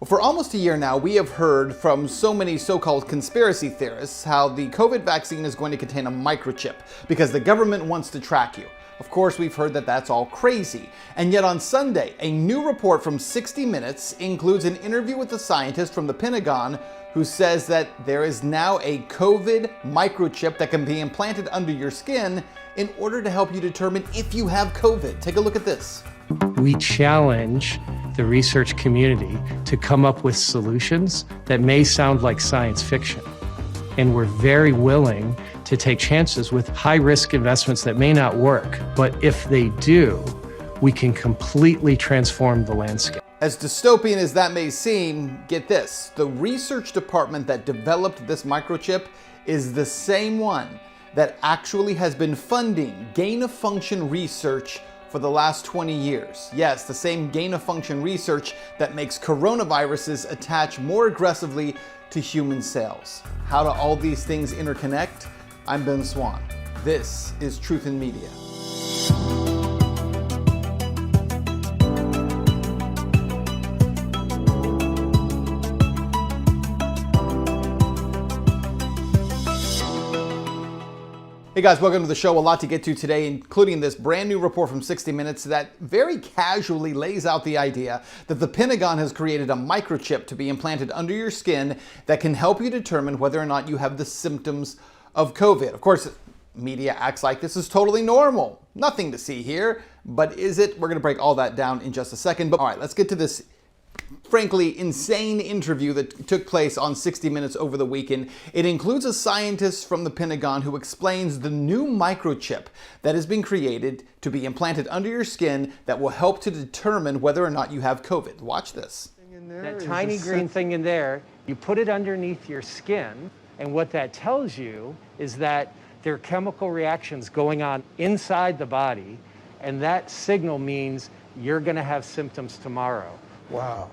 For almost a year now, we have heard from so many so-called conspiracy theorists how the COVID vaccine is going to contain a microchip because the government wants to track you. Of course, we've heard that that's all crazy. And yet on Sunday, a new report from 60 Minutes includes an interview with a scientist from the Pentagon who says that there is now a COVID microchip that can be implanted under your skin in order to help you determine if you have COVID. Take a look at this. We challenge the research community to come up with solutions that may sound like science fiction. And we're very willing to take chances with high-risk investments that may not work. But if they do, we can completely transform the landscape. As dystopian as that may seem, get this. The research department that developed this microchip is the same one that actually has been funding gain-of-function research for the last 20 years. Yes, the same gain-of-function research that makes coronaviruses attach more aggressively to human cells. How do all these things interconnect? I'm Ben Swann. This is Truth in Media. Hey guys, welcome to the show. A lot to get to today, including this brand new report from 60 Minutes that very casually lays out the idea that the Pentagon has created a microchip to be implanted under your skin that can help you determine whether or not you have the symptoms of COVID. Of course, media acts like this is totally normal. Nothing to see here, but is it? We're going to break all that down in just a second. But all right, let's get to this frankly insane interview that took place on 60 Minutes over the weekend. It includes a scientist from the Pentagon who explains the new microchip that has been created to be implanted under your skin that will help to determine whether or not you have COVID. Watch this. That tiny green thing in there, you put it underneath your skin, and what that tells you is that there are chemical reactions going on inside the body, and that signal means you're going to have symptoms tomorrow. Wow.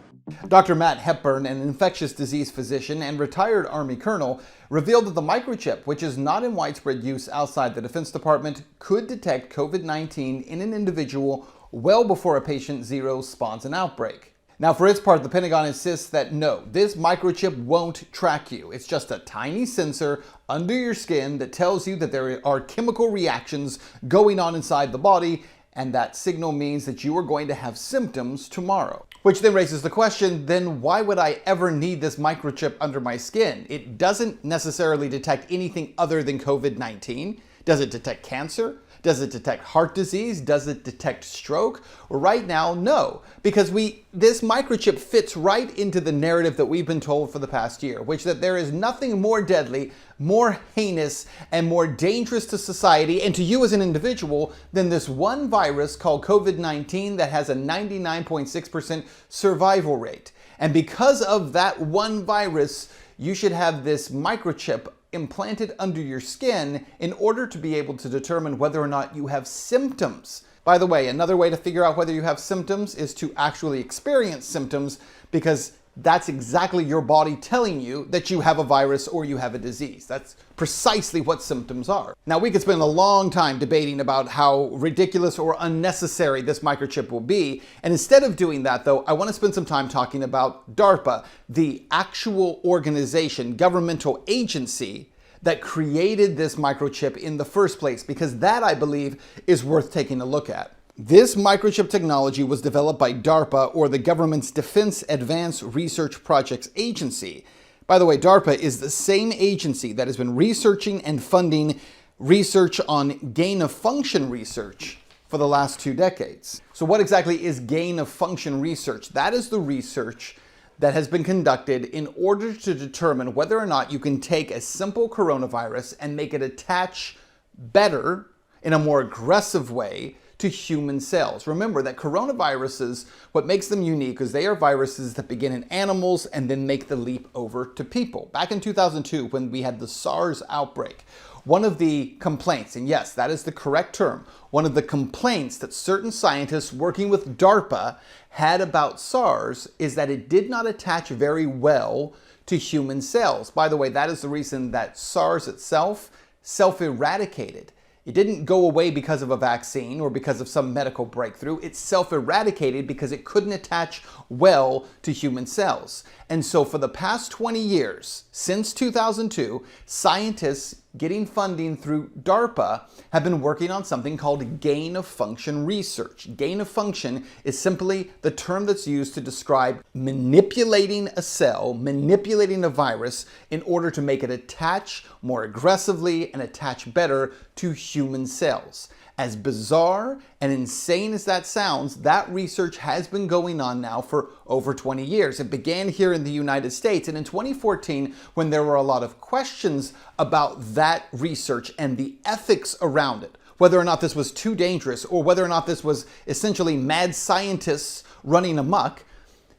Dr. Matt Hepburn, an infectious disease physician and retired Army colonel, revealed that the microchip, which is not in widespread use outside the Defense Department, could detect COVID-19 in an individual well before a patient zero spawns an outbreak. Now, for its part, the Pentagon insists that no, this microchip won't track you. It's just a tiny sensor under your skin that tells you that there are chemical reactions going on inside the body, and that signal means that you are going to have symptoms tomorrow. Which then raises the question, then why would I ever need this microchip under my skin? It doesn't necessarily detect anything other than COVID-19. Does it detect cancer? Does it detect heart disease? Does it detect stroke? Right now, no, because this microchip fits right into the narrative that we've been told for the past year, which that there is nothing more deadly, more heinous, and more dangerous to society and to you as an individual than this one virus called COVID-19 that has a 99.6% survival rate. And because of that one virus, you should have this microchip implanted under your skin in order to be able to determine whether or not you have symptoms. By the way, another way to figure out whether you have symptoms is to actually experience symptoms, because that's exactly your body telling you that you have a virus or you have a disease. That's precisely what symptoms are. Now, we could spend a long time debating about how ridiculous or unnecessary this microchip will be. And instead of doing that, though, I want to spend some time talking about DARPA, the actual organization, governmental agency that created this microchip in the first place, because that, I believe, is worth taking a look at. This microchip technology was developed by DARPA, or the government's Defense Advanced Research Projects Agency. By the way, DARPA is the same agency that has been researching and funding research on gain-of-function research for the last 2 decades. So what exactly is gain-of-function research? That is the research that has been conducted in order to determine whether or not you can take a simple coronavirus and make it attach better, in a more aggressive way, to human cells. Remember that coronaviruses, what makes them unique is they are viruses that begin in animals and then make the leap over to people. Back in 2002, when we had the SARS outbreak, one of the complaints, and yes, that is the correct term, one of the complaints that certain scientists working with DARPA had about SARS is that it did not attach very well to human cells. By the way, that is the reason that SARS itself self-eradicated. It didn't go away because of a vaccine or because of some medical breakthrough. It self-eradicated because it couldn't attach well to human cells. And so for the past 20 years, since 2002, scientists getting funding through DARPA have been working on something called gain-of-function research. Gain-of-function is simply the term that's used to describe manipulating a cell, manipulating a virus in order to make it attach more aggressively and attach better to human cells. As bizarre and insane as that sounds, that research has been going on now for over 20 years. It began here in the United States, and in 2014, when there were a lot of questions about that research and the ethics around it, whether or not this was too dangerous or whether or not this was essentially mad scientists running amok,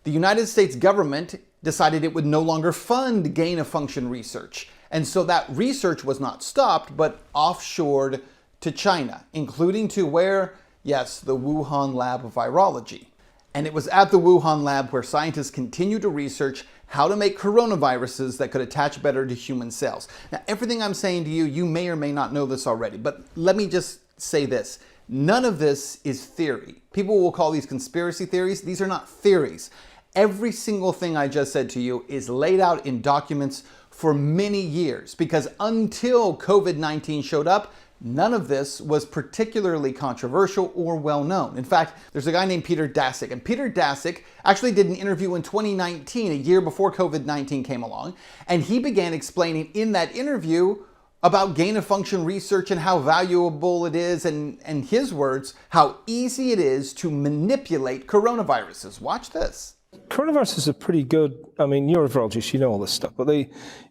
the United States government decided it would no longer fund gain-of-function research. And so that research was not stopped, but offshored to China, including to where? Yes, the Wuhan lab of virology. And it was at the Wuhan lab where scientists continue to research how to make coronaviruses that could attach better to human cells. Now, everything I'm saying to you, you may or may not know this already, but let me just say this. None of this is theory. People will call these conspiracy theories. These are not theories. Every single thing I just said to you is laid out in documents for many years, because until COVID-19 showed up, none of this was particularly controversial or well known. In fact, there's a guy named Peter Daszak, and Peter Daszak actually did an interview in 2019, a year before COVID-19 came along, and he began explaining in that interview about gain-of-function research and how valuable it is, and in his words, how easy it is to manipulate coronaviruses. Watch this. Coronaviruses are pretty good. I mean, you're a virologist, you know all this stuff, but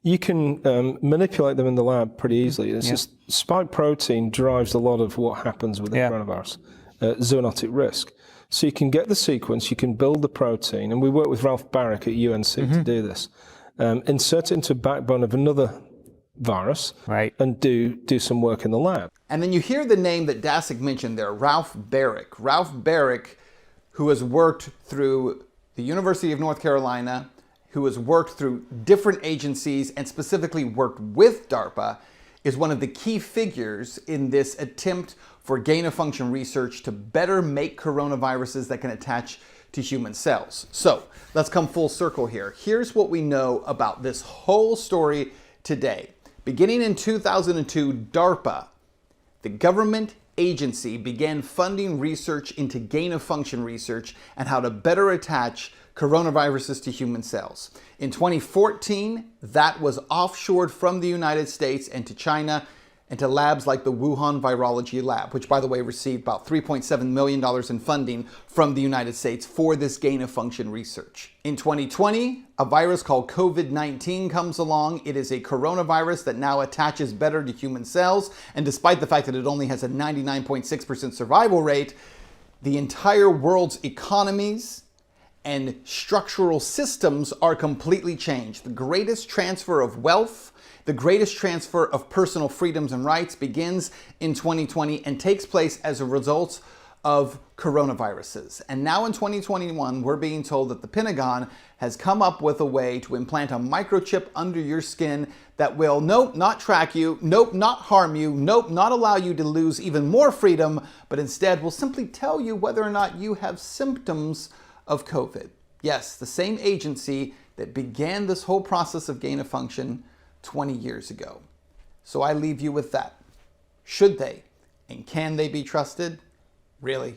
you can manipulate them in the lab pretty easily. It's just spike protein drives a lot of what happens with the coronavirus, zoonotic risk. So you can get the sequence, you can build the protein, and we work with Ralph Barrick at UNC to do this. Insert it into a backbone of another virus, and do some work in the lab. And then you hear the name that Daszak mentioned there, Ralph Barrick. Ralph Barrick, who has worked through the University of North Carolina, who has worked through different agencies and specifically worked with DARPA, is one of the key figures in this attempt for gain-of-function research to better make coronaviruses that can attach to human cells. So let's come full circle here. Here's what we know about this whole story today. Beginning in 2002, DARPA, the government agency, began funding research into gain-of-function research and how to better attach coronaviruses to human cells. In 2014, that was offshored from the United States and to China and to labs like the Wuhan Virology Lab, which, by the way, received about $3.7 million in funding from the United States for this gain-of-function research. In 2020, a virus called COVID-19 comes along. It is a coronavirus that now attaches better to human cells, and despite the fact that it only has a 99.6% survival rate, the entire world's economies and structural systems are completely changed. The greatest transfer of wealth, the greatest transfer of personal freedoms and rights begins in 2020 and takes place as a result of coronaviruses. And now in 2021, we're being told that the Pentagon has come up with a way to implant a microchip under your skin that will, nope, not track you, nope, not harm you, nope, not allow you to lose even more freedom, but instead will simply tell you whether or not you have symptoms of COVID. Yes, the same agency that began this whole process of gain-of-function 20 years ago. So I leave you with that. Should they and can they be trusted? Really?